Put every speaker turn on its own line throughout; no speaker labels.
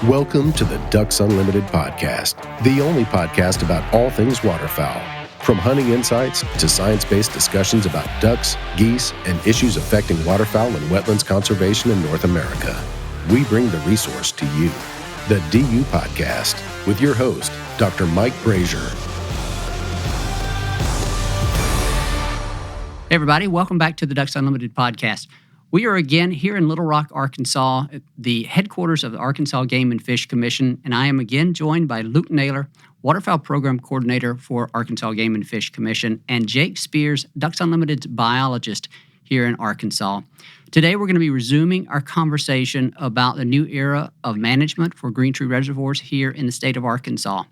Welcome to the Ducks Unlimited podcast, the only podcast about all things waterfowl. From hunting insights to science-based discussions about ducks, geese, and issues affecting waterfowl and wetlands conservation in North America, we bring the resource to you. The DU Podcast with your host, Dr. Mike Brazier.
Hey everybody, welcome back to the Ducks Unlimited podcast. We are again here in Little Rock, Arkansas, at the headquarters of the Arkansas Game and Fish Commission, and I am again joined by Luke Naylor, Waterfowl Program Coordinator for Arkansas Game and Fish Commission, and Jake Spears, Ducks Unlimited's biologist here in Arkansas. Today we're going to be resuming our conversation about the new era of management for Greentree Reservoirs here in the state of Arkansas.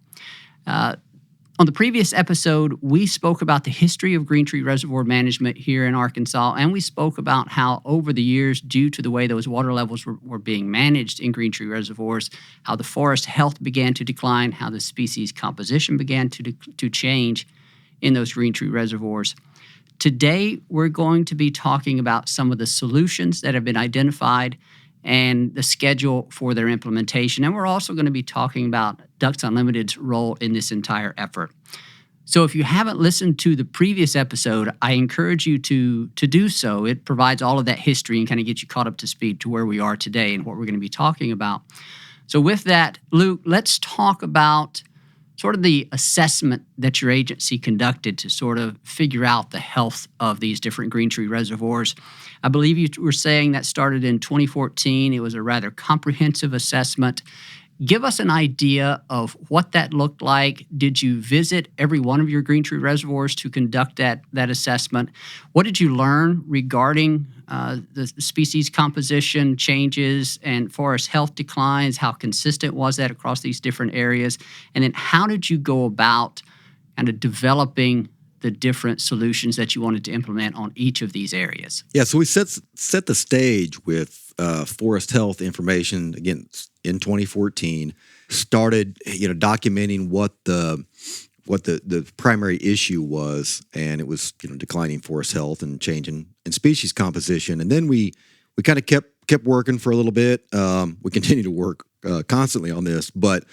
On the previous episode, we spoke about the history of Greentree Reservoir management here in Arkansas, and we spoke about how over the years, due to the way those water levels were being managed in Greentree Reservoirs, how the forest health began to decline, how the species composition began to change in those Greentree Reservoirs. Today, we're going to be talking about some of the solutions that have been identified and the schedule for their implementation. And we're also going to be talking about Ducks Unlimited's role in this entire effort. So if you haven't listened to the previous episode, I encourage you to do so. It provides all of that history and kind of gets you caught up to speed to where we are today and what we're going to be talking about. So with that, Luke, let's talk about sort of the assessment that your agency conducted to sort of figure out the health of these different Greentree reservoirs. I believe you were saying that started in 2014. It was a rather comprehensive assessment. Give us an idea of what that looked like. Did you visit every one of your Greentree reservoirs to conduct that assessment? What did you learn regarding the species composition changes and forest health declines? How consistent was that across these different areas? And then how did you go about kind of developing the different solutions that you wanted to implement on each of these areas?
Yeah, so we set the stage with forest health information again in 2014. Started documenting what the primary issue was, and it was declining forest health and changing in species composition. And then we kind of kept working for a little bit. We continue to work constantly on this, but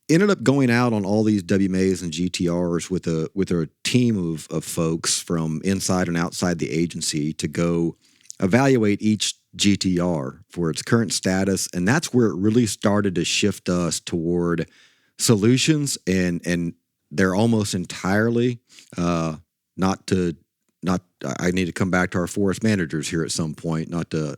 ended up going out on all these WMAs and GTRs with a team of folks from inside and outside the agency to go evaluate each GTR for its current status. And that's where it really started to shift us toward solutions, and they're almost entirely I need to come back to our forest managers here at some point, not to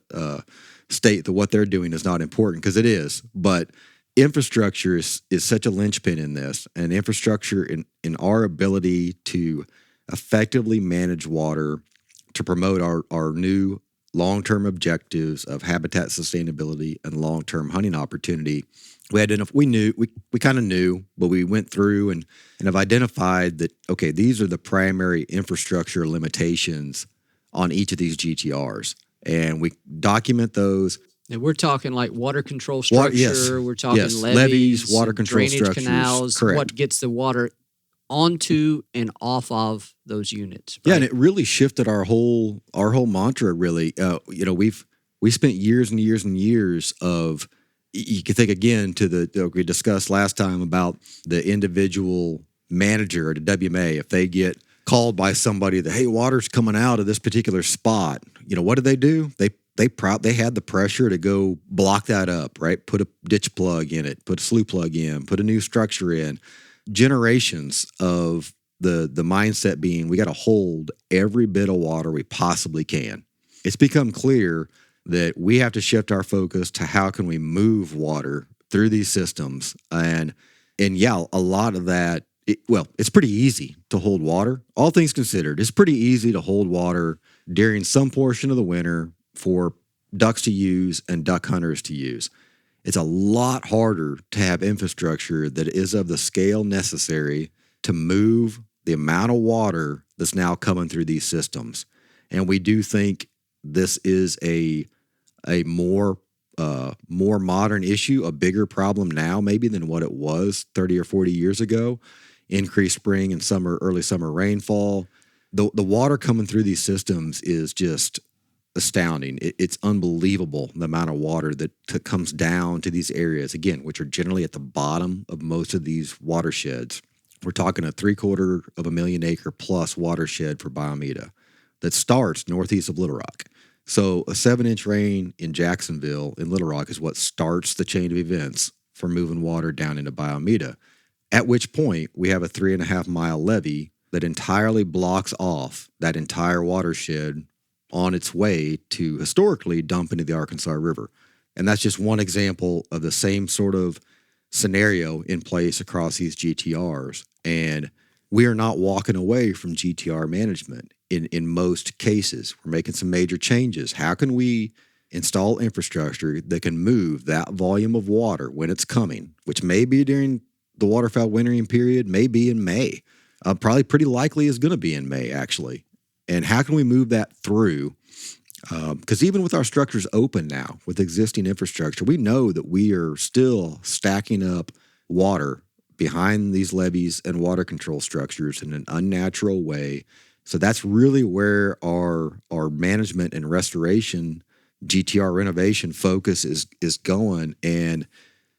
state that what they're doing is not important, because it is, but infrastructure is such a linchpin in this, and infrastructure in our ability to effectively manage water to promote our new long-term objectives of habitat sustainability and long-term hunting opportunity. We kind of knew, but we went through and have identified that, okay, these are the primary infrastructure limitations on each of these GTRs. And we document those.
And we're talking like water control structure.
Yes.
We're talking
levees, water control
drainage
structures,
canals,
correct.
What gets the water onto and off of those units. Right?
Yeah, and it really shifted our whole mantra. Really, we spent years and years and years of. You can think again to we discussed last time about the individual manager at a WMA. If they get called by somebody that, hey, water's coming out of this particular spot, what do? They had the pressure to go block that up, right? Put a ditch plug in it, put a slough plug in, put a new structure in. Generations of the mindset being we got to hold every bit of water we possibly can. It's become clear that we have to shift our focus to how can we move water through these systems. And yeah, a lot of that, it's pretty easy to hold water. All things considered, it's pretty easy to hold water during some portion of the winter for ducks to use and duck hunters to use. It's a lot harder to have infrastructure that is of the scale necessary to move the amount of water that's now coming through these systems. And we do think this is a more modern issue, a bigger problem now maybe than what it was 30 or 40 years ago. Increased spring and summer, early summer rainfall. The water coming through these systems is just astounding. It's unbelievable the amount of water that comes down to these areas, again, which are generally at the bottom of most of these watersheds. We're talking a 750,000 acre plus watershed for Biomeda that starts northeast of Little Rock. So a 7-inch rain in Jacksonville in Little Rock is what starts the chain of events for moving water down into Biomeda, at which point we have a 3.5-mile levee that entirely blocks off that entire watershed on its way to historically dump into the Arkansas River. And that's just one example of the same sort of scenario in place across these GTRs. And we are not walking away from GTR management in most cases. We're making some major changes. How can we install infrastructure that can move that volume of water when it's coming, which may be during the waterfowl wintering period, may be in May, probably pretty likely is going to be in May, actually. And how can we move that through? Because even with our structures open now, with existing infrastructure, we know that we are still stacking up water behind these levees and water control structures in an unnatural way. So that's really where our management and restoration, GTR renovation focus is going. And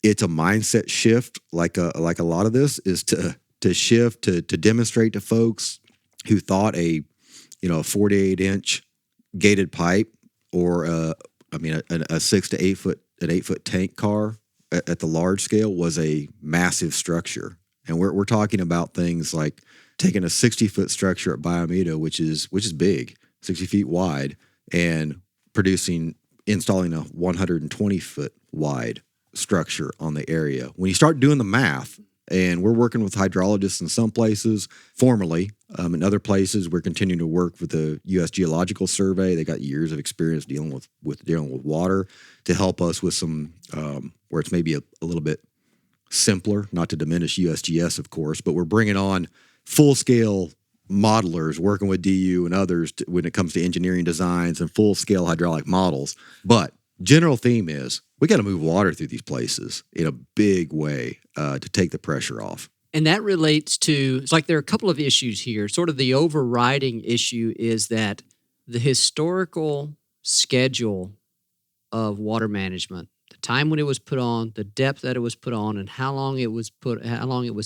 it's a mindset shift, like a lot of this is to shift to demonstrate to folks who thought a 48-inch gated pipe or a 6 to 8 foot, an 8-foot tank car at the large scale was a massive structure. And we're talking about things like taking a 60-foot structure at Biomeda, which is big, 60 feet wide, and installing a 120-foot wide structure on the area. When you start doing the math, and we're working with hydrologists in some places formally, in other places we're continuing to work with the U.S. Geological Survey. They got years of experience dealing with water to help us with some where it's maybe a little bit simpler, not to diminish USGS, of course, but we're bringing on full-scale modelers working with DU and others when it comes to engineering designs and full-scale hydraulic models. But general theme is we got to move water through these places in a big way to take the pressure off.
And that relates to, it's like there are a couple of issues here. Sort of the overriding issue is that the historical schedule of water management, the time when it was put on, the depth that it was put on, and how long it was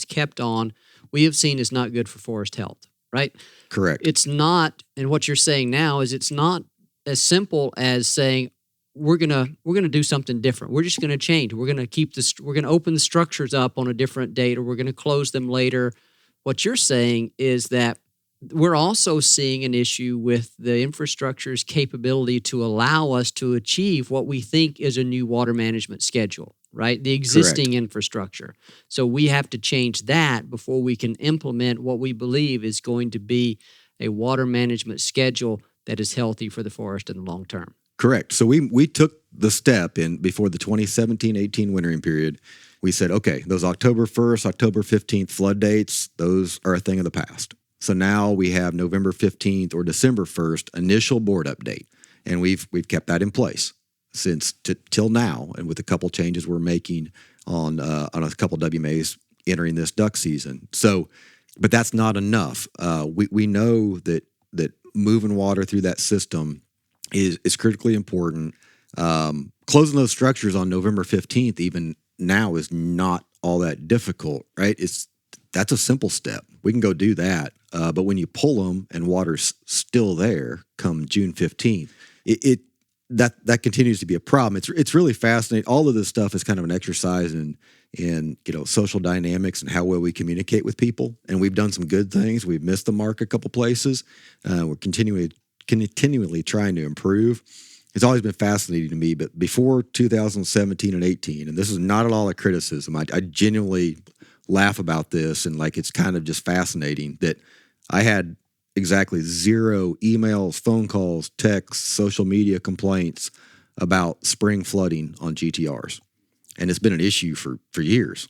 kept on, we have seen is not good for forest health, right?
Correct.
It's not, and what you're saying now is it's not as simple as saying, we're gonna do something different. We're just gonna change. We're gonna open the structures up on a different date, or we're gonna close them later. What you're saying is that we're also seeing an issue with the infrastructure's capability to allow us to achieve what we think is a new water management schedule, right? The existing
Correct.
Infrastructure. So we have to change that before we can implement what we believe is going to be a water management schedule that is healthy for the forest in the long term.
Correct. So we took the step in before the 2017-18 wintering period. We said, okay, those October 1st, October 15th flood dates, those are a thing of the past. So now we have November 15th or December 1st initial board update, and we've kept that in place since till now, and with a couple changes we're making on a couple WMAs entering this duck season. So, but that's not enough. We know that moving water through that system is critically important. Closing those structures on November 15th, even now, is not all that difficult, right? That's a simple step. We can go do that. But when you pull them and water's still there come June 15th, that continues to be a problem. It's really fascinating. All of this stuff is kind of an exercise in social dynamics and how well we communicate with people. And we've done some good things. We've missed the mark a couple places. We're continually trying to improve. It's always been fascinating to me, but before 2017 and 18, and this is not at all a criticism, I genuinely laugh about this, and like it's kind of just fascinating that I had exactly 0 emails, phone calls, texts, social media complaints about spring flooding on GTRs. And it's been an issue for years,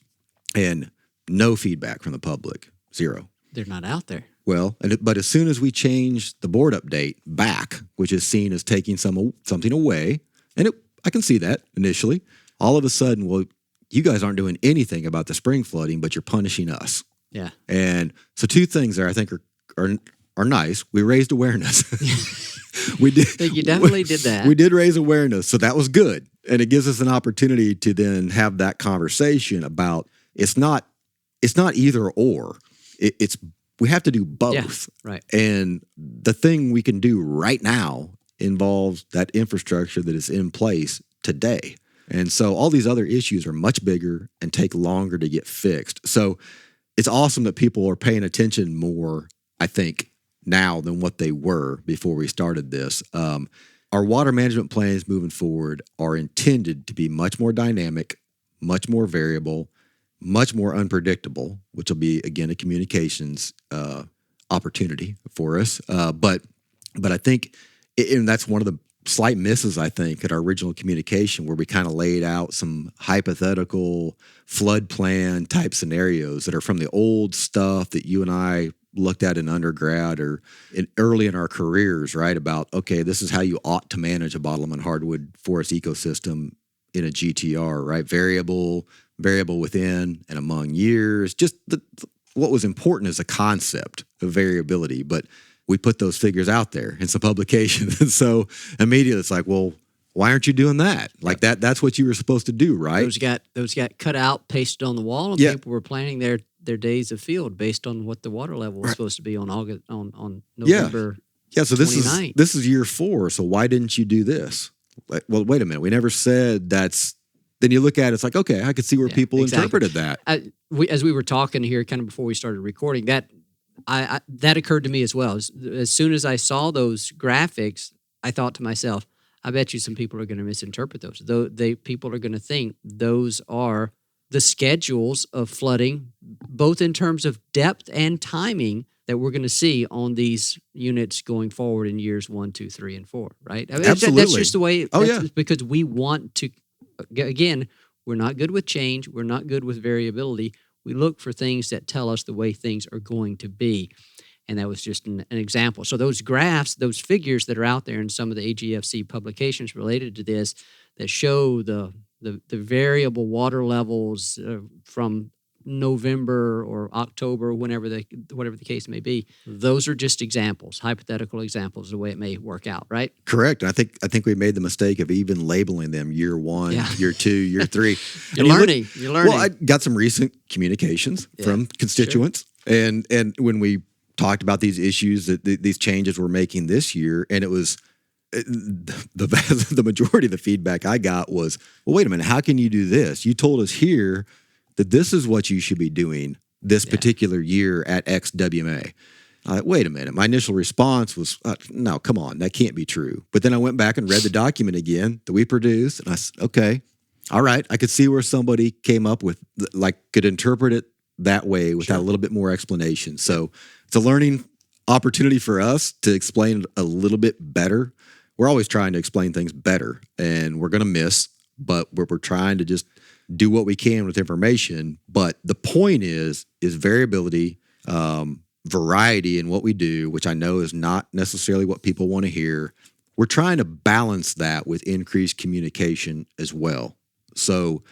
and no feedback from the public, 0.
They're not out there.
Well, but as soon as we change the board update back, which is seen as taking something away, and I can see that initially, all of a sudden, well, you guys aren't doing anything about the spring flooding, but you're punishing us.
Yeah.
And so 2 things there I think are are nice. We raised awareness. We did.
You definitely did that.
We did raise awareness, so that was good, and it gives us an opportunity to then have that conversation about it's not either or. It's we have to do both.
Yeah, right.
And the thing we can do right now involves that infrastructure that is in place today. And so all these other issues are much bigger and take longer to get fixed. So it's awesome that people are paying attention more, I think, now than what they were before we started this. Our water management plans moving forward are intended to be much more dynamic, much more variable, much more unpredictable, which will be, again, a communications opportunity for us. But I think, and that's one of the slight misses, I think, at our original communication, where we kind of laid out some hypothetical flood plan type scenarios that are from the old stuff that you and I looked at in undergrad or early in our careers, right? About, okay, this is how you ought to manage a bottomland hardwood forest ecosystem in a GTR, right? Variable within and among years. Just what was important is a concept of variability, but we put those figures out there in some publications. And so immediately it's like, well, why aren't you doing that? Like that's what you were supposed to do, right?
Those got cut out, pasted on the wall, and people were planning their days of field based on what the water level was supposed to be on November.
Yeah, so this is year 4. So why didn't you do this? Like, well, wait a minute. We never said that's. Then you look at it, it's like, okay, I could see where people interpreted that.
As we were talking here, kind of before we started recording, that occurred to me as well. As soon as I saw those graphics, I thought to myself, I bet you some people are going to misinterpret those. People are going to think those are the schedules of flooding, both in terms of depth and timing, that we're going to see on these units going forward in years 1, 2, 3, and 4. Right? I mean,
Absolutely.
That's just the way. Because we want to. Again, we're not good with change. We're not good with variability. We look for things that tell us the way things are going to be. And that was just an example. So those graphs, those figures that are out there in some of the AGFC publications related to this that show the variable water levels from November or October, whatever the case may be, those are just examples, hypothetical examples of the way it may work out, right?
Correct. And I think we made the mistake of even labeling them year 1, year 2, year 3.
You're learning.
Well, I got some recent communications from constituents, and when we talked about these issues that these changes we're making this year, and it was the majority of the feedback I got was, well, wait a minute, how can you do this? You told us here that this is what you should be doing this particular year at XWMA. Wait a minute. My initial response was, no, come on, that can't be true. But then I went back and read the document again that we produced, and I said, okay, all right, I could see where somebody came up with, could interpret it that way without a little bit more explanation. So it's a learning opportunity for us to explain a little bit better. We're always trying to explain things better, and we're going to miss, but we're trying to just do what we can with information. But the point is variability, variety in what we do, which I know is not necessarily what people want to hear. We're trying to balance that with increased communication as well. So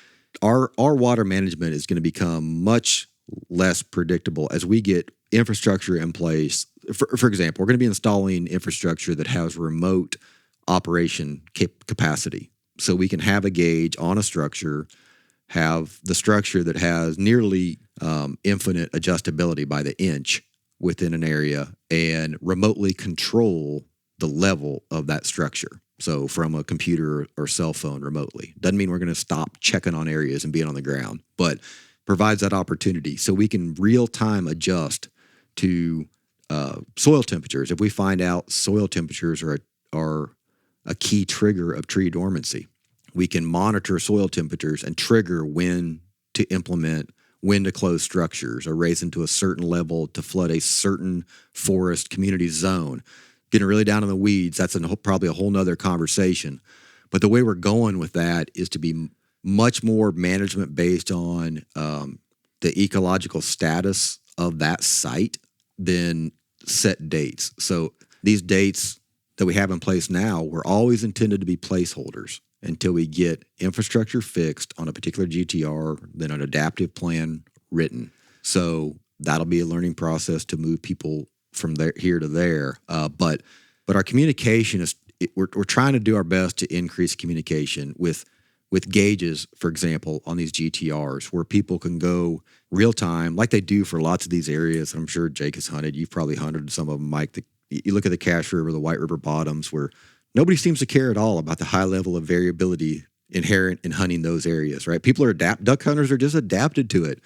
our water management is going to become much less predictable as we get infrastructure in place. For example, we're going to be installing infrastructure that has remote operation capacity. So we can have a gauge on a structure, have the structure that has nearly infinite adjustability by the inch within an area, and remotely control the level of that structure. So from a computer or cell phone remotely. Doesn't mean we're going to stop checking on areas and being on the ground, but provides that opportunity so we can real-time adjust to soil temperatures. If we find out soil temperatures are a key trigger of tree dormancy, we can monitor soil temperatures and trigger when to implement, when to close structures or raise them to a certain level to flood a certain forest community zone. Getting really down in the weeds, that's probably a whole nother conversation. But the way we're going with that is to be much more management based on the ecological status of that site than set dates. So these dates that we have in place now were always intended to be placeholders until we get infrastructure fixed on a particular GTR, then an adaptive plan written. So that'll be a learning process to move people from there here to there. But our communication is we're trying to do our best to increase communication with gauges, for example, on these GTRs, where people can go real time, like they do for lots of these areas. I'm sure Jake has hunted. You've probably hunted some of them, Mike. You look at the Cache River, the White River bottoms, where nobody seems to care at all about the high level of variability inherent in hunting those areas, right? People are duck hunters are just adapted to it.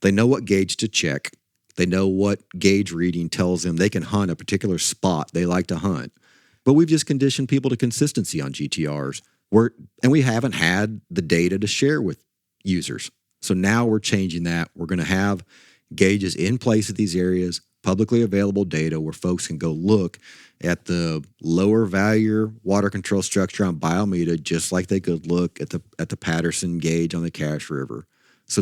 They know what gauge to check. They know what gauge reading tells them they can hunt a particular spot they like to hunt. But we've just conditioned people to consistency on GTRs. And we haven't had the data to share with users. So now we're changing that. We're going to have gauges in place at these areas, publicly available data where folks can go look at the lower value water control structure on Biometa, just like they could look at the Patterson gauge on the Cache River. So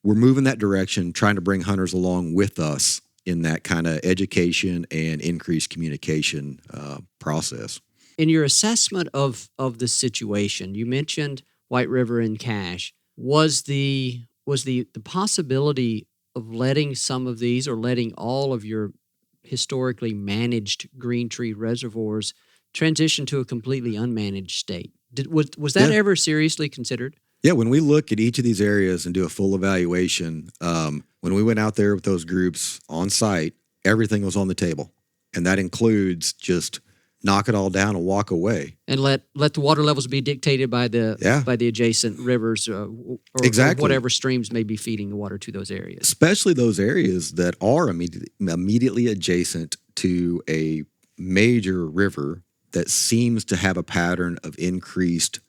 we're moving that direction, trying to bring hunters along with us in that kind of education and increased communication process.
In your assessment of the situation, you mentioned White River and Cache. Was the possibility of letting some of these or letting all of your historically managed Greentree reservoirs transition to a completely unmanaged state? Was that ever seriously considered?
Yeah, when we look at each of these areas and do a full evaluation, when we went out there with those groups on site, everything was on the table. And that includes just knock it all down and walk away.
And let the water levels be dictated by the adjacent rivers or whatever streams may be feeding the water to those areas.
Especially those areas that are immediately adjacent to a major river that seems to have a pattern of increased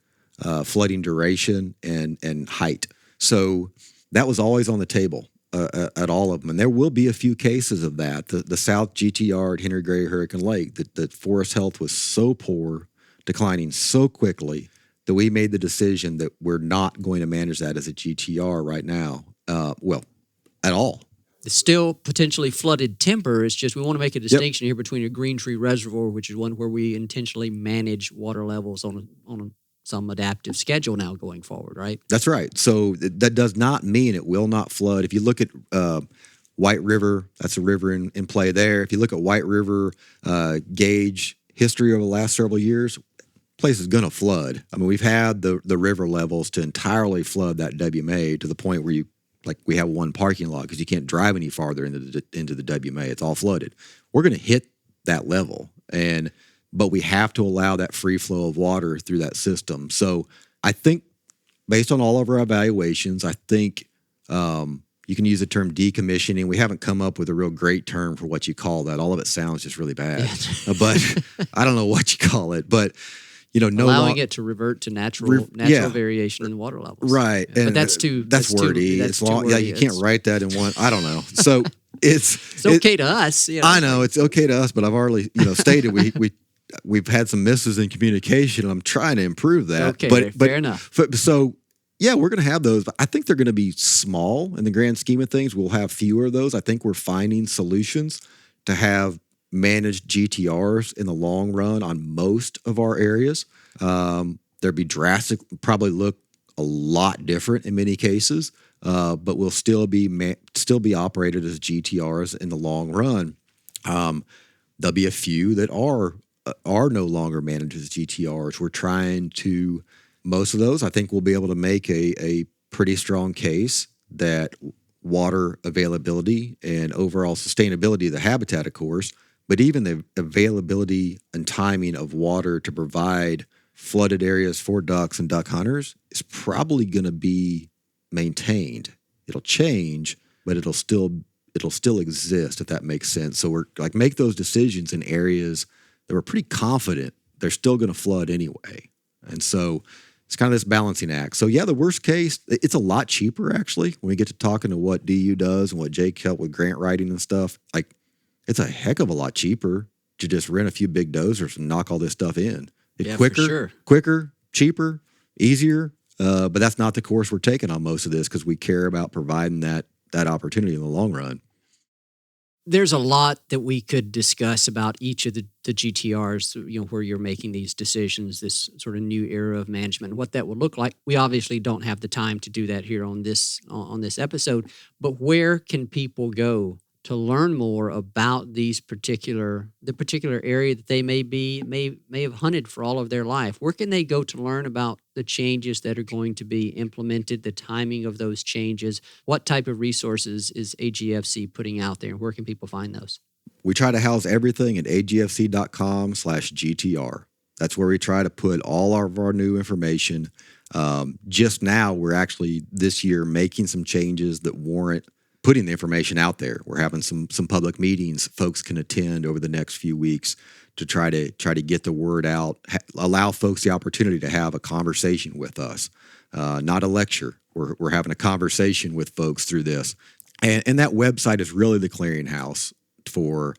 flooding duration and height. So that was always on the table at all of them. And there will be a few cases of that. The South GTR at Henry Gray Hurricane Lake, the forest health was so poor, declining so quickly, that we made the decision that we're not going to manage that as a GTR right now, at all.
It's still potentially flooded timber. It's just we want to make a distinction here between a Greentree Reservoir, which is one where we intentionally manage water levels on some adaptive schedule now going forward, right?
That's right. So that does not mean it will not flood. If you look at White River, that's a river in play there. If you look at White River gauge history over the last several years, place is going to flood. I mean, we've had the river levels to entirely flood that WMA to the point where we have one parking lot because you can't drive any farther into the WMA. It's all flooded. We're going to hit that level, but we have to allow that free flow of water through that system. So I think based on all of our evaluations, I think you can use the term decommissioning. We haven't come up with a real great term for what you call that. All of it sounds just really bad, but I don't know what you call it. But
allowing it to revert to natural variation in water levels,
right?
Yeah. But that's
wordy. It's long. Yeah, you can't write that in one. I don't know. So it's
okay to us.
I know it's okay to us, but I've already stated we've had some misses in communication, and I'm trying to improve that.
Okay,
but
fair enough.
So yeah, we're going to have those. But I think they're going to be small in the grand scheme of things. We'll have fewer of those. I think we're finding solutions to have managed GTRs in the long run on most of our areas. There'd be probably look a lot different in many cases, but we'll still be operated as GTRs in the long run. There'll be a few that are no longer managed as GTRs. We're trying to, most of those, I think we'll be able to make a pretty strong case that water availability and overall sustainability of the habitat, of course, but even the availability and timing of water to provide flooded areas for ducks and duck hunters is probably going to be maintained. It'll change, but it'll still exist, if that makes sense. So we're make those decisions in areas that we're pretty confident they're still going to flood anyway. And so it's kind of this balancing act. So yeah, the worst case, it's a lot cheaper actually when we get to talking to what DU does and what Jake helped with grant writing and stuff. It's a heck of a lot cheaper to just rent a few big dozers and knock all this stuff in. Quicker, cheaper, easier. But that's not the course we're taking on most of this because we care about providing that opportunity in the long run.
There's a lot that we could discuss about each of the GTRs, where you're making these decisions, this sort of new era of management, what that would look like. We obviously don't have the time to do that here on this episode, but where can people go to learn more about the particular area that they may have hunted for all of their life? Where can they go to learn about the changes that are going to be implemented, the timing of those changes? What type of resources is AGFC putting out there? Where can people find those?
We try to house everything at agfc.com/GTR. That's where we try to put all of our new information. Just now, we're actually this year making some changes that warrant putting the information out there. We're having some public meetings folks can attend over the next few weeks to try to get the word out, allow folks the opportunity to have a conversation with us, not a lecture. We're having a conversation with folks through this. And that website is really the clearinghouse for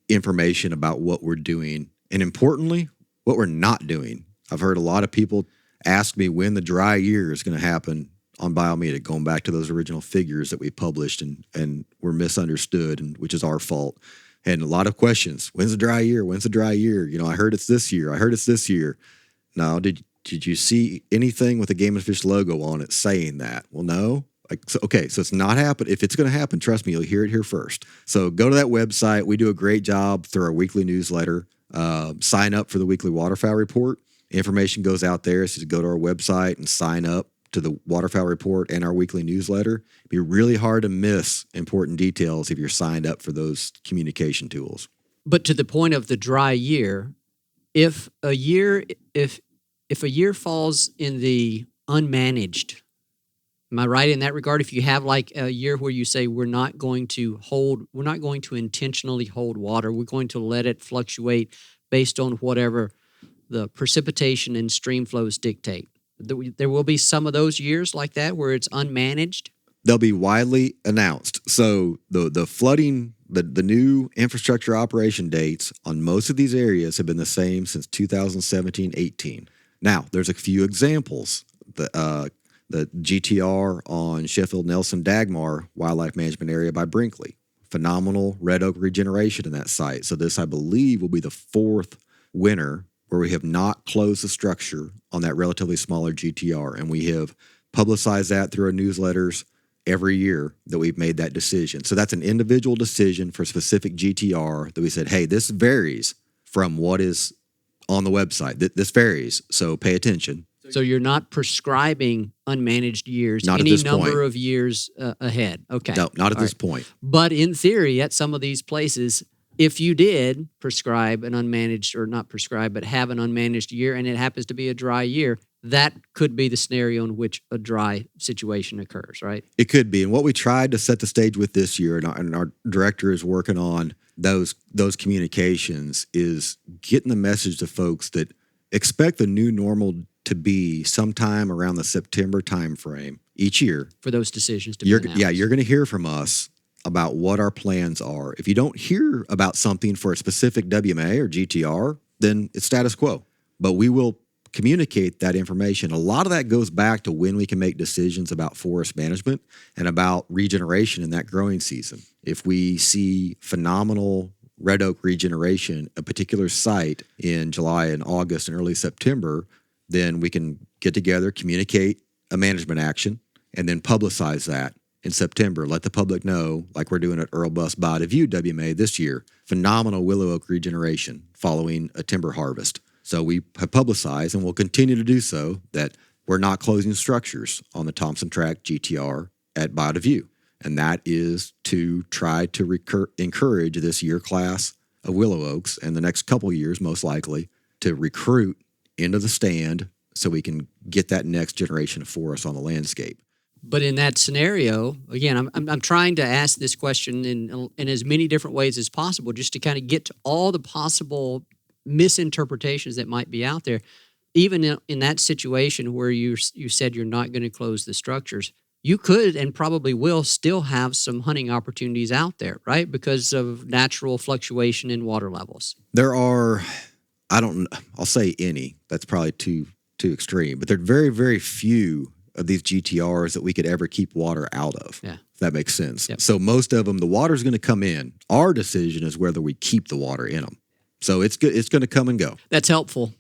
information about what we're doing and, importantly, what we're not doing. I've heard a lot of people ask me when the dry year is going to happen on Biomedic, going back to those original figures that we published and were misunderstood, and which is our fault. And a lot of questions. When's the dry year? When's the dry year? You know, I heard it's this year. I heard it's this year. Now, did you see anything with a Game and Fish logo on it saying that? Well, no. So it's not happening. If it's going to happen, trust me, you'll hear it here first. So go to that website. We do a great job through our weekly newsletter. Sign up for the weekly waterfowl report. Information goes out there. So just go to our website and sign up to the waterfowl report and our weekly newsletter. It'd be really hard to miss important details if you're signed up for those communication tools.
But to the point of the dry year, if a year falls in the unmanaged, am I right in that regard? If you have like a year where you say we're not going to intentionally hold water, we're going to let it fluctuate based on whatever the precipitation and stream flows dictate. There will be some of those years like that where it's unmanaged.
They'll be widely announced. So the flooding, the new infrastructure operation dates on most of these areas have been the same since 2017-18. Now, there's a few examples. The GTR on Sheffield Nelson Dagmar Wildlife Management Area by Brinkley. Phenomenal red oak regeneration in that site. So this, I believe, will be the fourth winter where we have not closed the structure on that relatively smaller GTR. And we have publicized that through our newsletters every year that we've made that decision. So that's an individual decision for a specific GTR that we said, hey, this varies from what is on the website. This varies, so pay attention.
So you're not prescribing unmanaged years,
not
any
at this
number
point.
of years ahead. Okay.
No, not at this point.
But in theory, at some of these places, if you did prescribe an unmanaged, or not prescribe, but have an unmanaged year, and it happens to be a dry year, that could be the scenario in which a dry situation occurs, right?
It could be. And what we tried to set the stage with this year, and our director is working on those communications, is getting the message to folks that expect the new normal to be sometime around the September timeframe each year.
For those decisions to be announced.
Yeah, you're going to hear from us about what our plans are. If you don't hear about something for a specific WMA or GTR, then it's status quo. But we will communicate that information. A lot of that goes back to when we can make decisions about forest management and about regeneration in that growing season. If we see phenomenal red oak regeneration, a particular site in July and August and early September, then we can get together, communicate a management action, and then publicize that in September. Let the public know, like we're doing at Earl Bus By the View WMA this year, phenomenal willow oak regeneration following a timber harvest. So we have publicized, and we'll continue to do so, that we're not closing structures on the Thompson Tract GTR at By the View. And that is to try to encourage this year class of willow oaks, and the next couple of years most likely, to recruit into the stand so we can get that next generation of forests on the landscape.
But in that scenario, again, I'm trying to ask this question in as many different ways as possible, just to kind of get to all the possible misinterpretations that might be out there. Even in that situation where you said you're not going to close the structures, you could and probably will still have some hunting opportunities out there, right? Because of natural fluctuation in water levels.
There are, I'll say any, that's probably too extreme, but there are very, very few of these GTRs that we could ever keep water out of.
Yeah.
If that makes sense.
Yep.
So most of them, the water's going to come in. Our decision is whether we keep the water in them. So it's good. It's going to come and go.
That's helpful.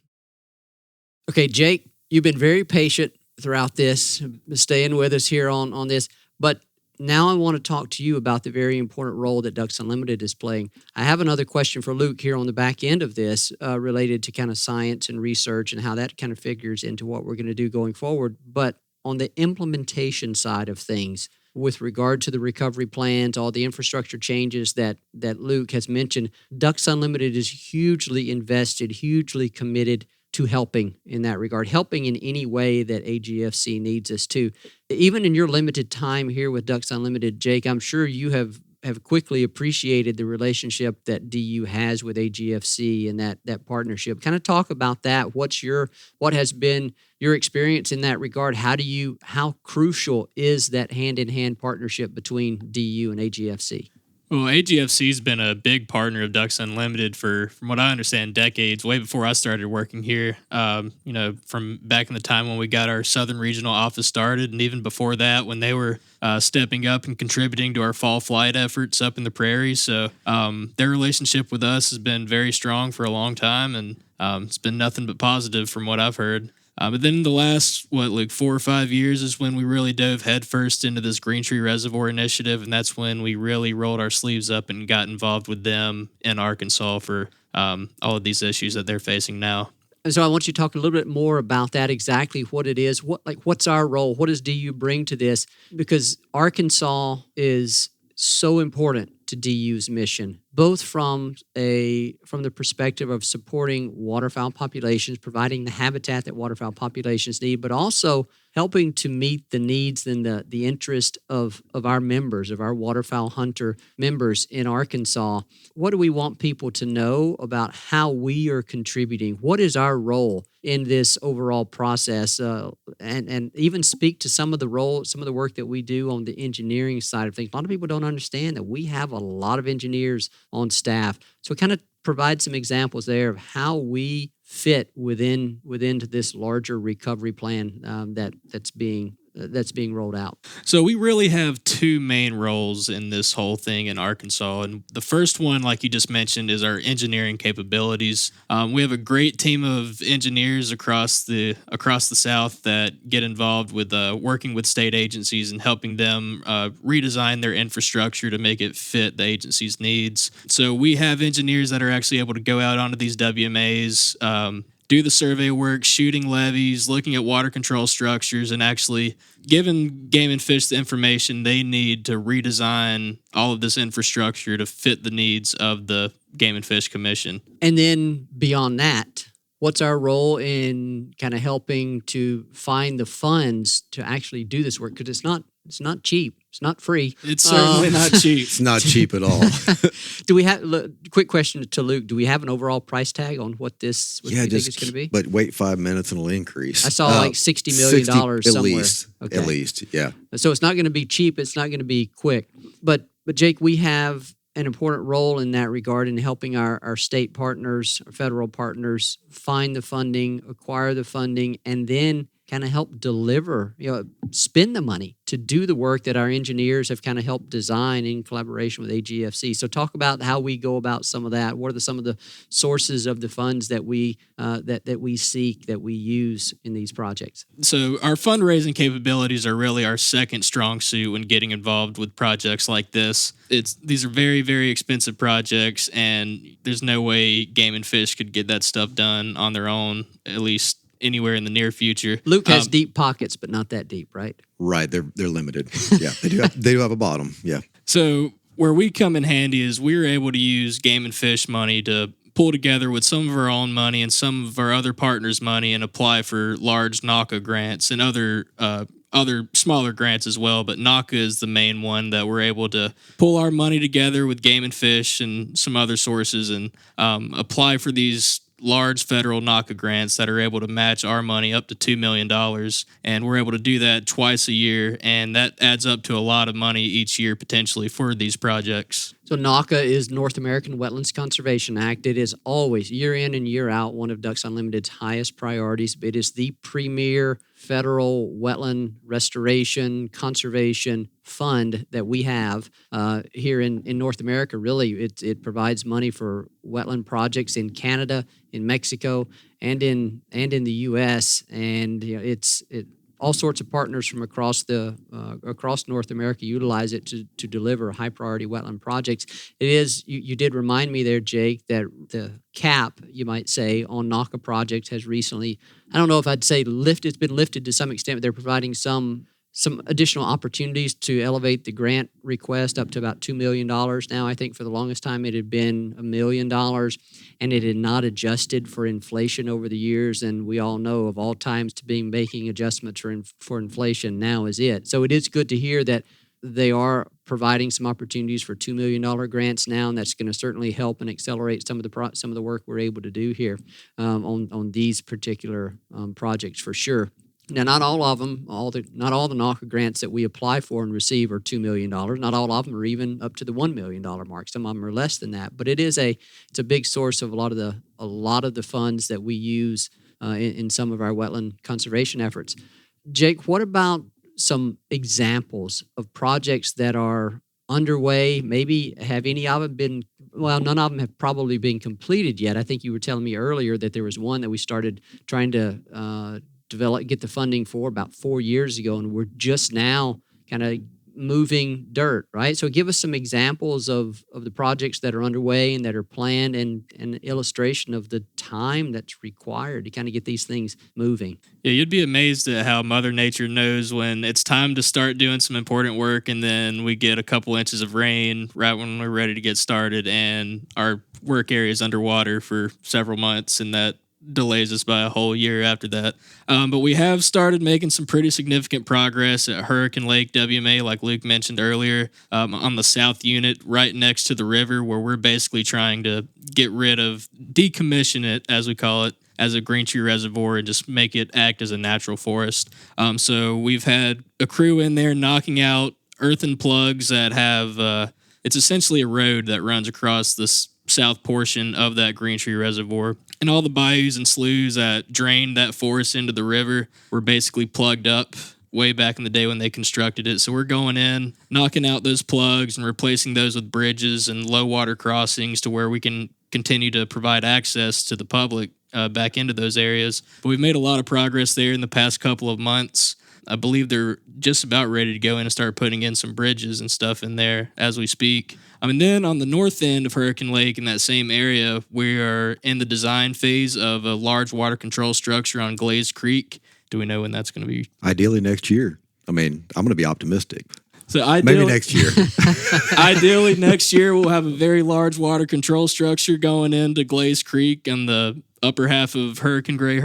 Okay, Jake, you've been very patient throughout this, staying with us here on this. But now I want to talk to you about the very important role that Ducks Unlimited is playing. I have another question for Luke here on the back end of this related to kind of science and research and how that kind of figures into what we're going to do going forward. But on the implementation side of things, with regard to the recovery plans, all the infrastructure changes that Luke has mentioned, Ducks Unlimited is hugely invested, hugely committed to helping in that regard, helping in any way that AGFC needs us to. Even in your limited time here with Ducks Unlimited, Jake, I'm sure you have quickly appreciated the relationship that DU has with AGFC and that partnership. Kind of talk about that. What has been your experience in that regard? How crucial is that hand-in-hand partnership between DU and AGFC?
Well, AGFC's been a big partner of Ducks Unlimited from what I understand, decades, way before I started working here. From back in the time when we got our Southern Regional Office started, and even before that, when they were stepping up and contributing to our fall flight efforts up in the prairies. So their relationship with us has been very strong for a long time, and it's been nothing but positive from what I've heard. But then the last, 4 or 5 years is when we really dove headfirst into this Greentree Reservoir initiative, and that's when we really rolled our sleeves up and got involved with them in Arkansas for all of these issues that they're facing now.
And so I want you to talk a little bit more about that, exactly what it is, what's our role, what does DU bring to this? Because Arkansas is so important to DU's mission, both from the perspective of supporting waterfowl populations, providing the habitat that waterfowl populations need, but also helping to meet the needs and the interest of our members, of our waterfowl hunter members in Arkansas. What do we want people to know about how we are contributing? What is our role in this overall process? And even speak to some of the work that we do on the engineering side of things. A lot of people don't understand that we have a lot of engineers on staff. So kind of provide some examples there of how we fit within this larger recovery plan that's being rolled out.
So we really have two main roles in this whole thing in Arkansas. And the first one, like you just mentioned, is our engineering capabilities. We have a great team of engineers across the South that get involved with working with state agencies and helping them redesign their infrastructure to make it fit the agency's needs. So we have engineers that are actually able to go out onto these WMAs, do the survey work, shooting levees, looking at water control structures, and actually giving Game and Fish the information they need to redesign all of this infrastructure to fit the needs of the Game and Fish Commission.
And then beyond that, what's our role in kind of helping to find the funds to actually do this work? Because it's not cheap. It's not free.
It's certainly not cheap.
It's not cheap at all.
Do we have, quick question to Luke, do we have an overall price tag on what you think it's going to be?
But wait 5 minutes and it'll increase.
I saw like $60 million somewhere.
At least, yeah.
So it's not going to be cheap. It's not going to be quick. But Jake, we have an important role in that regard in helping our state partners, our federal partners, find the funding, acquire the funding, and then kind of help deliver, spend the money to do the work that our engineers have kind of helped design in collaboration with AGFC. So talk about how we go about some of that. What are some of the sources of the funds that we seek, that we use in these projects?
So our fundraising capabilities are really our second strong suit when getting involved with projects like this. These are very, very expensive projects, and there's no way Game and Fish could get that stuff done on their own, at least anywhere in the near future.
Luke has deep pockets, but not that deep, right?
Right, they're limited. Yeah, they do have a bottom. Yeah.
So where we come in handy is we're able to use Game and Fish money to pull together with some of our own money and some of our other partners' money and apply for large NACA grants and other smaller grants as well. But NACA is the main one that we're able to pull our money together with Game and Fish and some other sources and apply for these large federal NACA grants that are able to match our money up to $2 million. And we're able to do that twice a year. And that adds up to a lot of money each year potentially for these projects.
So NACA is North American Wetlands Conservation Act. It is always, year in and year out, one of Ducks Unlimited's highest priorities. It is the premier federal wetland restoration conservation fund that we have here in North America. Really, it provides money for wetland projects in Canada, in Mexico, and in the U.S. And all sorts of partners from across North America utilize it to deliver high priority wetland projects. It is you did remind me there, Jake, that the cap, you might say, on NACA projects has recently, I don't know if I'd say lifted. It's been lifted to some extent, but they're providing some additional opportunities to elevate the grant request up to about $2 million now. I think for the longest time it had been $1 million, and it had not adjusted for inflation over the years. And we all know of all times to be making adjustments for inflation, now is it. So it is good to hear that they are providing some opportunities for $2 million grants now, and that's going to certainly help and accelerate some of the work we're able to do here on these particular projects for sure. Now, not all of them, not all the NACA grants that we apply for and receive are $2 million. Not all of them are even up to the $1 million mark. Some of them are less than that. But it's a big source of a lot of the funds that we use in some of our wetland conservation efforts. Jake, what about some examples of projects that are underway? Maybe have any of them been? Well, none of them have probably been completed yet. I think you were telling me earlier that there was one that we started trying to get the funding for about 4 years ago, and we're just now kind of moving dirt, right? So give us some examples of the projects that are underway and that are planned, and an illustration of the time that's required to kind of get these things moving.
Yeah, you'd be amazed at how Mother Nature knows when it's time to start doing some important work, and then we get a couple inches of rain right when we're ready to get started, and our work area is underwater for several months, and that delays us by a whole year after that. But we have started making some pretty significant progress at Hurricane Lake WMA, like Luke mentioned earlier, on the south unit right next to the river, where we're basically trying to decommission it, as we call it, as a Greentree Reservoir and just make it act as a natural forest. So we've had a crew in there knocking out earthen plugs that have, it's essentially a road that runs across this south portion of that Greentree Reservoir. And all the bayous and sloughs that drained that forest into the river were basically plugged up way back in the day when they constructed it. So we're going in, knocking out those plugs and replacing those with bridges and low water crossings to where we can continue to provide access to the public back into those areas. But we've made a lot of progress there in the past couple of months. I believe they're just about ready to go in and start putting in some bridges and stuff in there as we speak. And then on the north end of Hurricane Lake, in that same area, we are in the design phase of a large water control structure on Glaze Creek. Do we know when that's going to be?
Ideally next year. I mean, I'm going to be optimistic.
So
maybe next year.
Ideally next year, we'll have a very large water control structure going into Glaze Creek on the upper half of Henry Gray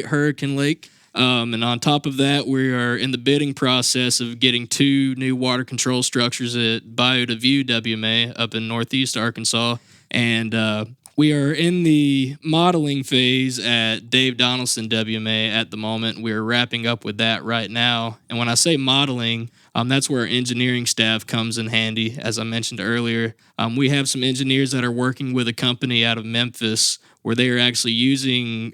Hurricane Lake. And on top of that, we are in the bidding process of getting 2 new water control structures at Bayou de View WMA up in northeast Arkansas. And we are in the modeling phase at Dave Donaldson WMA at the moment. We're wrapping up with that right now. And when I say modeling, that's where our engineering staff comes in handy. As I mentioned earlier, we have some engineers that are working with a company out of Memphis where they are actually using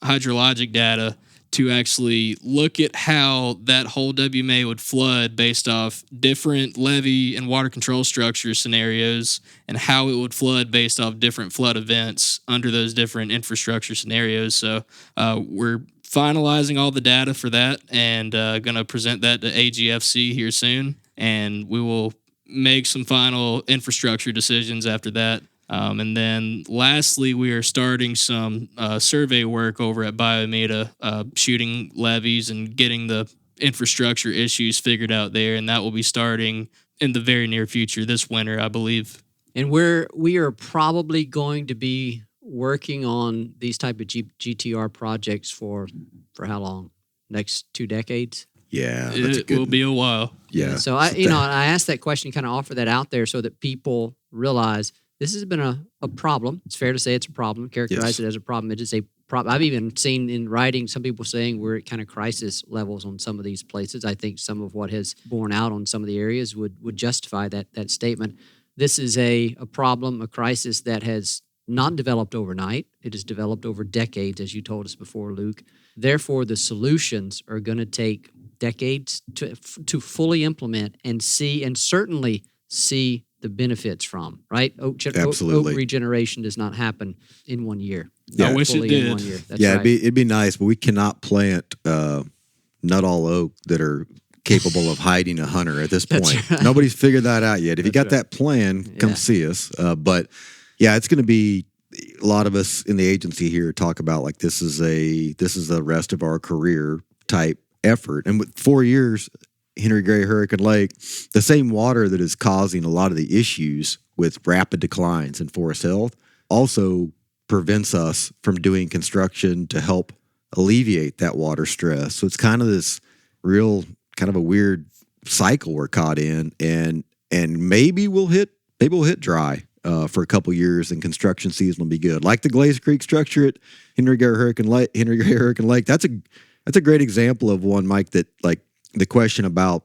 hydrologic data to actually look at how that whole WMA would flood based off different levee and water control structure scenarios, and how it would flood based off different flood events under those different infrastructure scenarios. So we're finalizing all the data for that and going to present that to AGFC here soon, and we will make some final infrastructure decisions after that. And then lastly, we are starting some survey work over at Biomeda, shooting levees and getting the infrastructure issues figured out there. And that will be starting in the very near future, this winter, I believe.
And we are probably going to be working on these type of GTR projects for how long? Next 2 decades?
Yeah.
It will be a while.
Yeah.
So I asked that question, kind of offer that out there so that people realize this has been a problem. It's fair to say it's a problem. Characterize it as a problem. It is a problem. I've even seen in writing some people saying we're at kind of crisis levels on some of these places. I think some of what has borne out on some of the areas would justify that statement. This is a problem, a crisis that has not developed overnight. It has developed over decades, as you told us before, Luke. Therefore, the solutions are going to take decades to fully implement and certainly see the benefits from, right?
Absolutely.
Oak regeneration does not happen in 1 year.
Yeah, I wish it did.
In 1 year. That's
yeah,
right.
it'd be nice, but we cannot plant nut all oak that are capable of hiding a hunter at this point.
That's right.
Nobody's figured that out yet. If you got that plan, come see us. But yeah, it's going to be a lot of us in the agency here talk about like this is the rest of our career type effort. And with 4 years, Henry Gray, Hurricane Lake, the same water that is causing a lot of the issues with rapid declines in forest health also prevents us from doing construction to help alleviate that water stress. So it's kind of this real kind of a weird cycle we're caught in, and maybe we'll hit dry for a couple years, and construction season will be good. Like the Glaze Creek structure at Henry Gray Hurricane Lake. That's a great example of one, Mike, that like the question about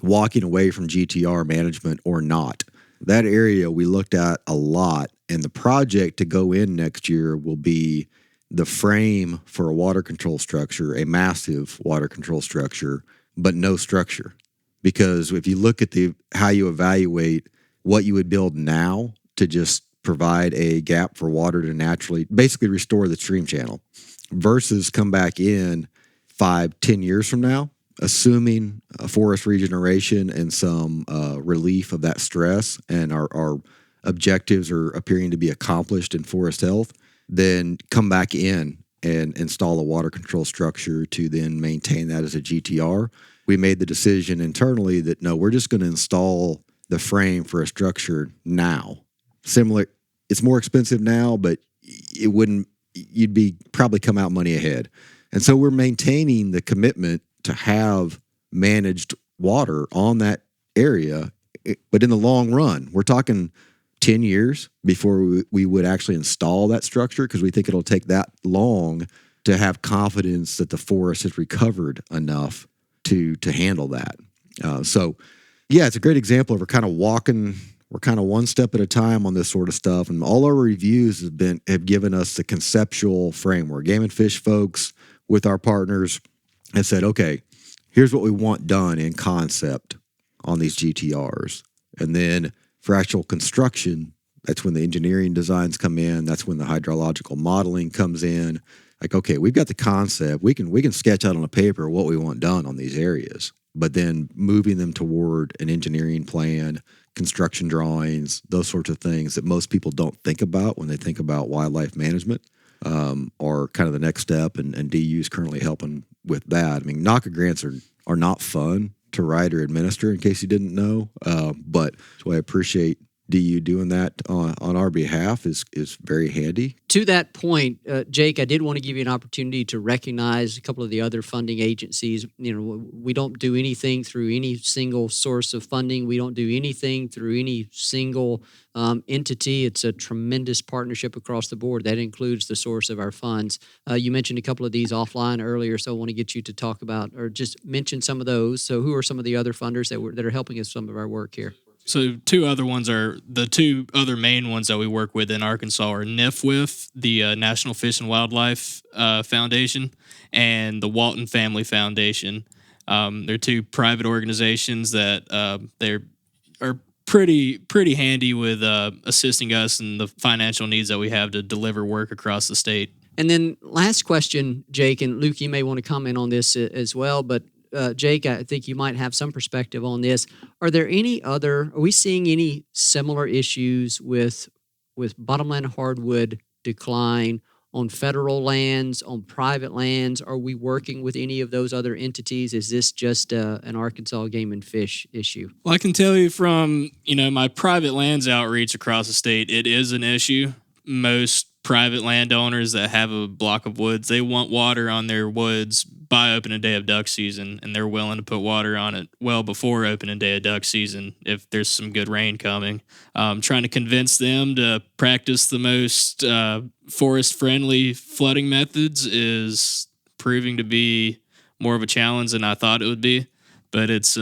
walking away from GTR management or not. That area we looked at a lot, and the project to go in next year will be the frame for a water control structure, a massive water control structure, but no structure. Because if you look at how you evaluate what you would build now to just provide a gap for water to naturally basically restore the stream channel versus come back in 5-10 years from now, assuming a forest regeneration and some relief of that stress, and our objectives are appearing to be accomplished in forest health, then come back in and install a water control structure to then maintain that as a GTR. We made the decision internally that no, we're just going to install the frame for a structure now. Similar, it's more expensive now, but you'd be probably come out money ahead. And so we're maintaining the commitment to have managed water on that area. But in the long run, we're talking 10 years before we would actually install that structure, because we think it'll take that long to have confidence that the forest has recovered enough to handle that. So yeah, it's a great example of we're kind of one step at a time on this sort of stuff. And all our reviews have given us the conceptual framework. Game and Fish folks with our partners have said, okay, here's what we want done in concept on these GTRs. And then for actual construction, that's when the engineering designs come in. That's when the hydrological modeling comes in. Like, okay, we've got the concept. We can sketch out on a paper what we want done on these areas, but then moving them toward an engineering plan, construction drawings, those sorts of things that most people don't think about when they think about wildlife management are kind of the next step, and DU is currently helping with that. I mean, NACA grants are not fun to write or administer, in case you didn't know, but so I appreciate DU doing that on our behalf is very handy.
To that point, Jake, I did want to give you an opportunity to recognize a couple of the other funding agencies. You know, we don't do anything through any single source of funding. We don't do anything through any single entity. It's a tremendous partnership across the board. That includes the source of our funds. You mentioned a couple of these offline earlier, so I want to get you to talk about or just mention some of those. So who are some of the other funders that are helping us some of our work here?
So two other ones are the two other main ones that we work with in Arkansas are NFWIF, the National Fish and Wildlife Foundation, and the Walton Family Foundation. They're two private organizations that they are pretty handy with assisting us in the financial needs that we have to deliver work across the state. And
then last question, Jake, and Luke, you may want to comment on this as well, but Jake, I think you might have some perspective on this. Are we seeing any similar issues with bottomland hardwood decline on federal lands, on private lands? Are we working with any of those other entities? Is this just an Arkansas Game and Fish issue?
Well, I can tell you from, my private lands outreach across the state, it is an issue. Most private landowners that have a block of woods, they want water on their woods by opening day of duck season, and they're willing to put water on it well before opening day of duck season if there's some good rain coming. Trying to convince them to practice the most forest-friendly flooding methods is proving to be more of a challenge than I thought it would be, but it's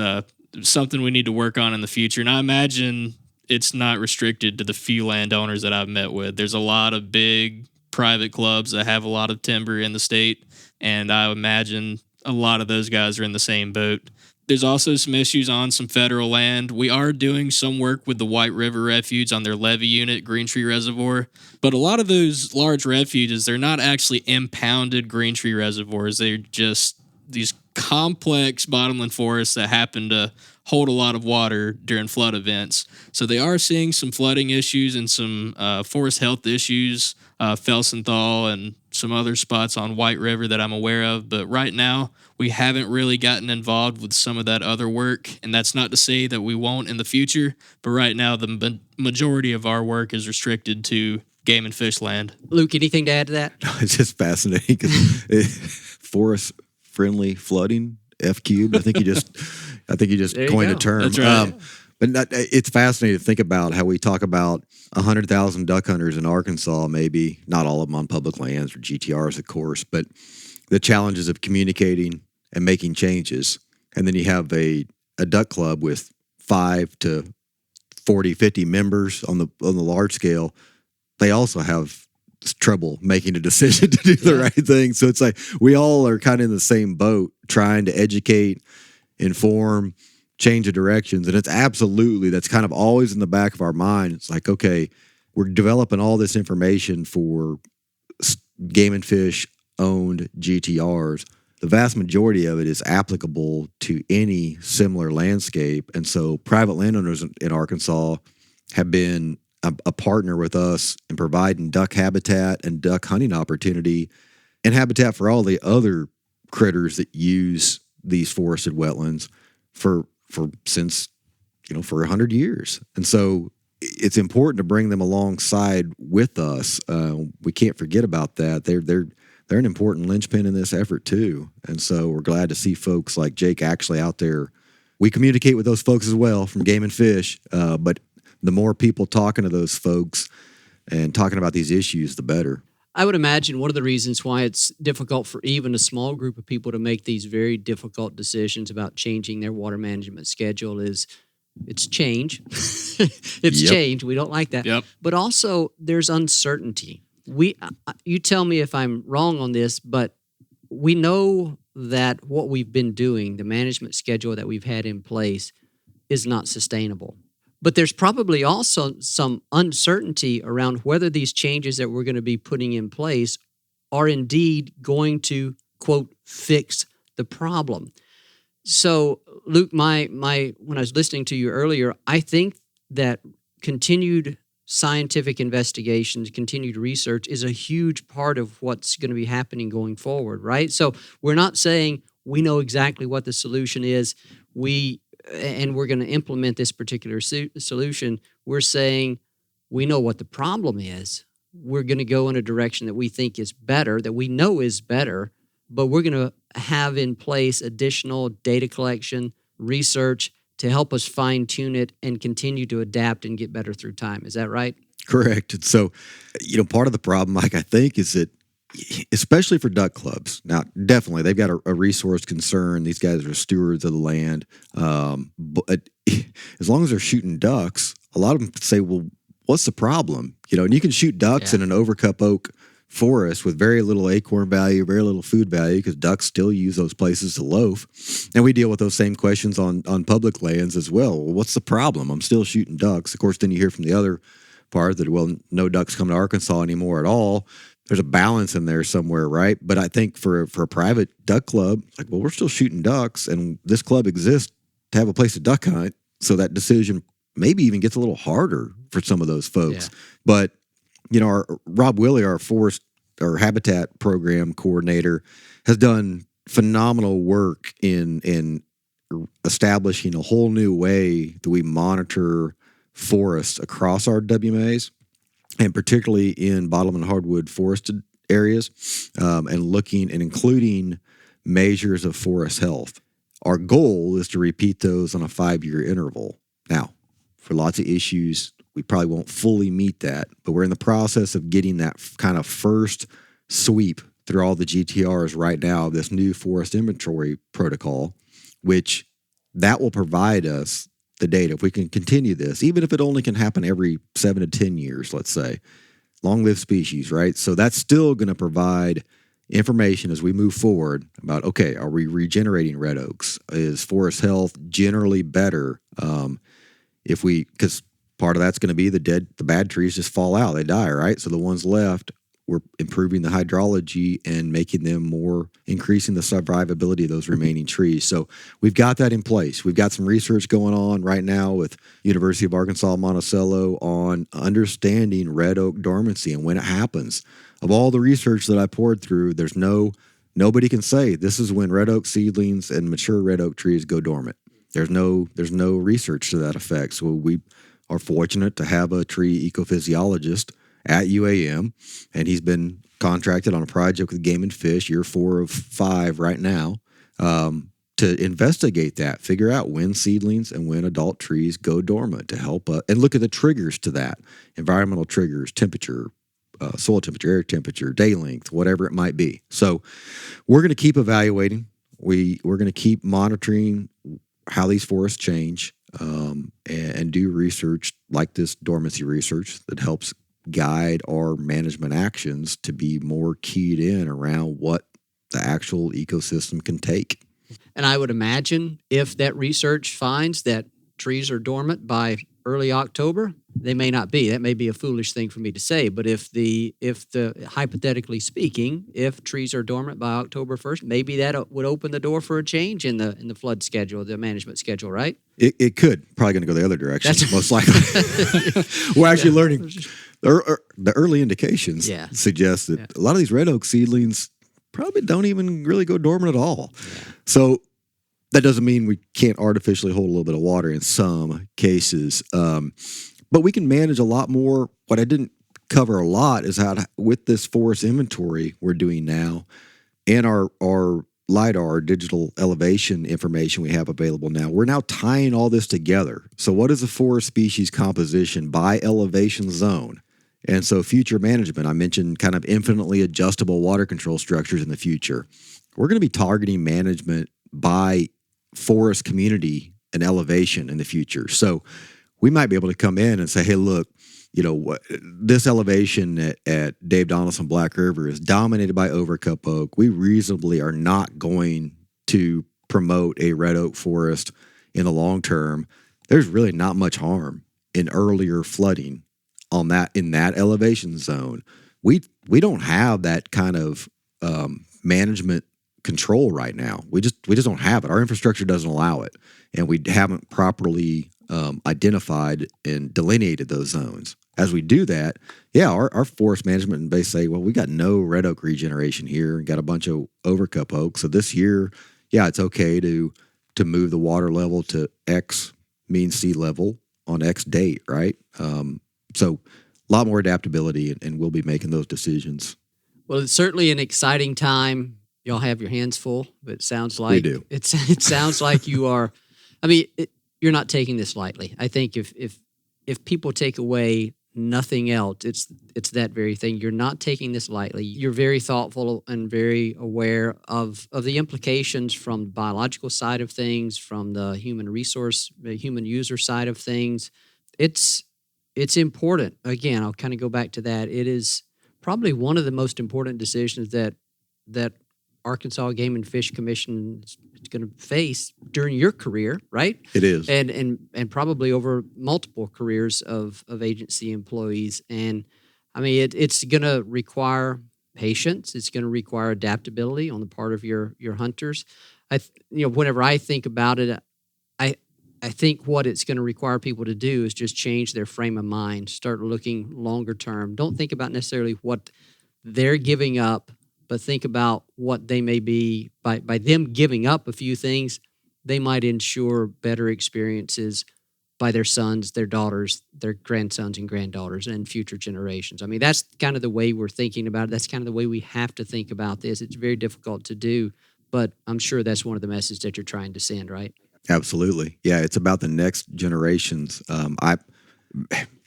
something we need to work on in the future, and I imagine it's not restricted to the few landowners that I've met with. There's a lot of big private clubs that have a lot of timber in the state, and I imagine a lot of those guys are in the same boat. There's also some issues on some federal land. We are doing some work with the White River Refuge on their levee unit, Greentree Reservoir, but a lot of those large refuges, they're not actually impounded Greentree reservoirs. They're just these complex bottomland forests that happen to hold a lot of water during flood events. So they are seeing some flooding issues and some forest health issues, Felsenthal and some other spots on White River that I'm aware of. But right now, we haven't really gotten involved with some of that other work. And that's not to say that we won't in the future. But right now, the majority of our work is restricted to game and fish land.
Luke, anything to add to that?
It's just fascinating because forest-friendly flooding, F-cubed. I think you just coined a term.
That's right.
But it's fascinating to think about how we talk about 100,000 duck hunters in Arkansas, maybe not all of them on public lands or GTRs, of course, but the challenges of communicating and making changes. And then you have a duck club with 5 to 40, 50 members on the large scale. They also have trouble making a decision to do the right thing. So it's like we all are kind of in the same boat, trying to educate, inform, change the directions. And it's absolutely, that's kind of always in the back of our mind. It's like, okay, we're developing all this information for game and fish owned GTRs. The vast majority of it is applicable to any similar landscape. And so private landowners in Arkansas have been a partner with us in providing duck habitat and duck hunting opportunity and habitat for all the other critters that use these forested wetlands for 100 years. And so it's important to bring them alongside with us. We can't forget about that. They're an important linchpin in this effort too. And so we're glad to see folks like Jake actually out there. We communicate with those folks as well from Game and Fish, but the more people talking to those folks and talking about these issues, the better.
I would imagine one of the reasons why it's difficult for even a small group of people to make these very difficult decisions about changing their water management schedule is it's change. It's change. We don't like that.
Yep.
But also there's uncertainty. You tell me if I'm wrong on this, but we know that what we've been doing, the management schedule that we've had in place, is not sustainable. But there's probably also some uncertainty around whether these changes that we're going to be putting in place are indeed going to, quote, fix the problem. So, Luke, when I was listening to you earlier, I think that continued scientific investigations, continued research is a huge part of what's going to be happening going forward, right? So we're not saying we know exactly what the solution is, and we're going to implement this particular solution. We're saying we know what the problem is. We're going to go in a direction that we think is better, that we know is better, but we're going to have in place additional data collection, research to help us fine-tune it and continue to adapt and get better through time. Is that right?
Correct. And so, part of the problem, Mike, I think, is that especially for duck clubs. Now, definitely, they've got a resource concern. These guys are stewards of the land. But as long as they're shooting ducks, a lot of them say, well, what's the problem? And you can shoot ducks in an overcup oak forest with very little acorn value, very little food value, because ducks still use those places to loaf. And we deal with those same questions on public lands as well. Well, what's the problem? I'm still shooting ducks. Of course, then you hear from the other part that, well, no ducks come to Arkansas anymore at all. There's a balance in there somewhere, right? But I think for a private duck club, like, well, we're still shooting ducks, and this club exists to have a place to duck hunt. So that decision maybe even gets a little harder for some of those folks. Yeah. But our Rob Willey, our habitat program coordinator, has done phenomenal work in establishing a whole new way that we monitor forests across our WMAs. And particularly in bottomland hardwood forested areas, and looking and including measures of forest health. Our goal is to repeat those on a 5-year interval. Now, for lots of issues, we probably won't fully meet that, but we're in the process of getting that kind of first sweep through all the GTRs right now, this new forest inventory protocol, which that will provide us the data. If we can continue this, even if it only can happen every 7 to 10 years, let's say, long-lived species, right? So that's still going to provide information as we move forward about, okay, are regenerating red oaks? Is forest health generally better? Because part of that's going to be the bad trees just fall out, they die, right? So the ones left we're improving the hydrology and making them increasing the survivability of those remaining trees. So we've got that in place. We've got some research going on right now with University of Arkansas Monticello on understanding red oak dormancy and when it happens. Of all the research that I poured through, nobody can say this is when red oak seedlings and mature red oak trees go dormant. There's no research to that effect. So we are fortunate to have a tree ecophysiologist at UAM, and he's been contracted on a project with Game and Fish, year 4 of 5 right now, to investigate that, figure out when seedlings and when adult trees go dormant to help and look at the triggers to that, environmental triggers, temperature, soil temperature, air temperature, day length, whatever it might be. So we're going to keep evaluating. We're going to keep monitoring how these forests change and do research like this dormancy research that helps guide our management actions to be more keyed in around what the actual ecosystem can take.
And I would imagine if that research finds that trees are dormant by early October, they may not be. That may be a foolish thing for me to say, but if hypothetically speaking, if trees are dormant by October 1st, maybe that would open the door for a change in the flood schedule, the management schedule, right?
It could. Probably going to go the other direction, most likely. We're actually learning. The early indications suggest that a lot of these red oak seedlings probably don't even really go dormant at all. Yeah. So that doesn't mean we can't artificially hold a little bit of water in some cases. But we can manage a lot more. What I didn't cover a lot is how with this forest inventory we're doing now and our LIDAR, digital elevation information we have available now, we're now tying all this together. So what is the forest species composition by elevation zone? And so future management, I mentioned kind of infinitely adjustable water control structures in the future. We're going to be targeting management by forest community and elevation in the future. So we might be able to come in and say, hey, look, this elevation at Dave Donaldson Black River is dominated by overcup oak. We reasonably are not going to promote a red oak forest in the long term. There's really not much harm in earlier flooding in that elevation zone. We don't have that kind of management control right now. We just don't have it. Our infrastructure doesn't allow it, and we haven't properly identified and delineated those zones. As we do that, our forest management and base say, well, we got no red oak regeneration here and got a bunch of overcup oak. So this year, it's okay to move the water level to X mean sea level on X date, right? So a lot more adaptability, and we'll be making those decisions.
Well, it's certainly an exciting time. Y'all have your hands full, but it sounds like
we do.
It sounds like you are. I mean, you're not taking this lightly. I think if people take away nothing else, it's that very thing. You're not taking this lightly. You're very thoughtful and very aware of the implications from the biological side of things, from the human user side of things. It's important. Again, I'll kind of go back to that. It is probably one of the most important decisions that Arkansas Game and Fish Commission is going to face during your career, right?
It is.
And probably over multiple careers of agency employees. And I mean, it's going to require patience. It's going to require adaptability on the part of your hunters. Whenever I think about it, I think what it's going to require people to do is just change their frame of mind, start looking longer term. Don't think about necessarily what they're giving up, but think about what they may be. By them giving up a few things, they might ensure better experiences by their sons, their daughters, their grandsons and granddaughters, and future generations. I mean, that's kind of the way we're thinking about it. That's kind of the way we have to think about this. It's very difficult to do, but I'm sure that's one of the messages that you're trying to send, right?
Absolutely. Yeah, it's about the next generations.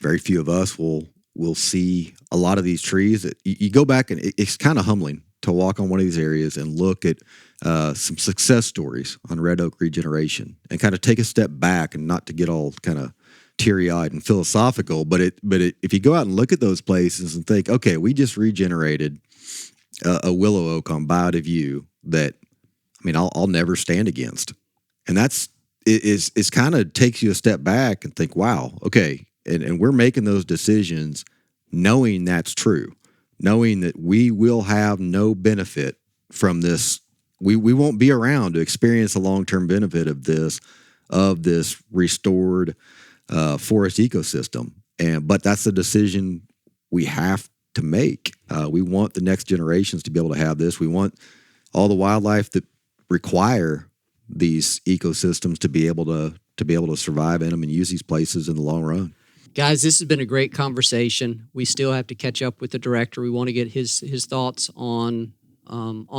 Very few of us will see a lot of these trees. You go back and it's kind of humbling to walk on one of these areas and look at some success stories on red oak regeneration and kind of take a step back, and not to get all kind of teary-eyed and philosophical, but if you go out and look at those places and think, okay, we just regenerated a willow oak on Bayou View that, I mean, I'll never stand against. And it's kind of takes you a step back and think, wow, okay, and we're making those decisions knowing that's true. knowing that we will have no benefit from this. We won't be around to experience the long-term benefit of this restored forest ecosystem. But that's the decision we have to make. We want the next generations to be able to have this. We want all the wildlife that require these ecosystems to be able to survive in them and use these places in the long run.
Guys, this has been a great conversation. We still have to catch up with the director. We want to get his thoughts on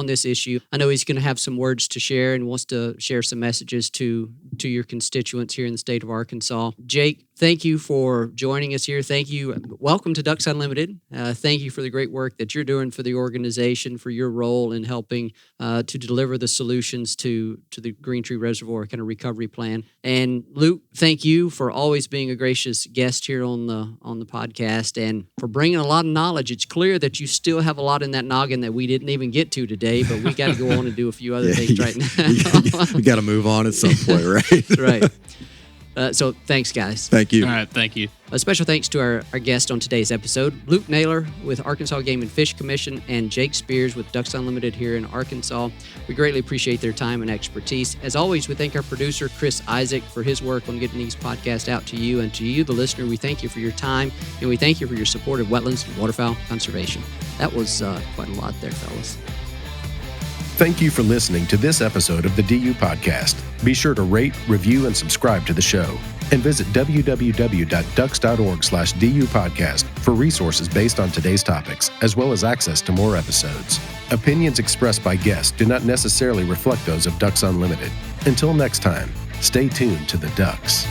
this issue. I know he's going to have some words to share and wants to share some messages to your constituents here in the state of Arkansas. Jake, thank you for joining us here. Thank you. Welcome to Ducks Unlimited. Thank you for the great work that you're doing for the organization, for your role in helping to deliver the solutions to the Greentree Reservoir kind of recovery plan. And Luke, thank you for always being a gracious guest here on the podcast and for bringing a lot of knowledge. It's clear that you still have a lot in that noggin that we didn't even get to today, but we got to go on and do a few other things right now.
We got to move on at some point, right?
Right. So thanks, guys.
Thank you.
All right, thank you.
A special thanks to our guest on today's episode, Luke Naylor with Arkansas Game and Fish Commission and Jake Spears with Ducks Unlimited here in Arkansas. We greatly appreciate their time and expertise. As always, we thank our producer, Chris Isaac, for his work on getting these podcasts out to you. And to you, the listener, we thank you for your time, and we thank you for your support of wetlands and waterfowl conservation. That was quite a lot there, fellas.
Thank you for listening to this episode of the DU Podcast. Be sure to rate, review, and subscribe to the show. And visit www.ducks.org/DU Podcast for resources based on today's topics, as well as access to more episodes. Opinions expressed by guests do not necessarily reflect those of Ducks Unlimited. Until next time, stay tuned to the Ducks.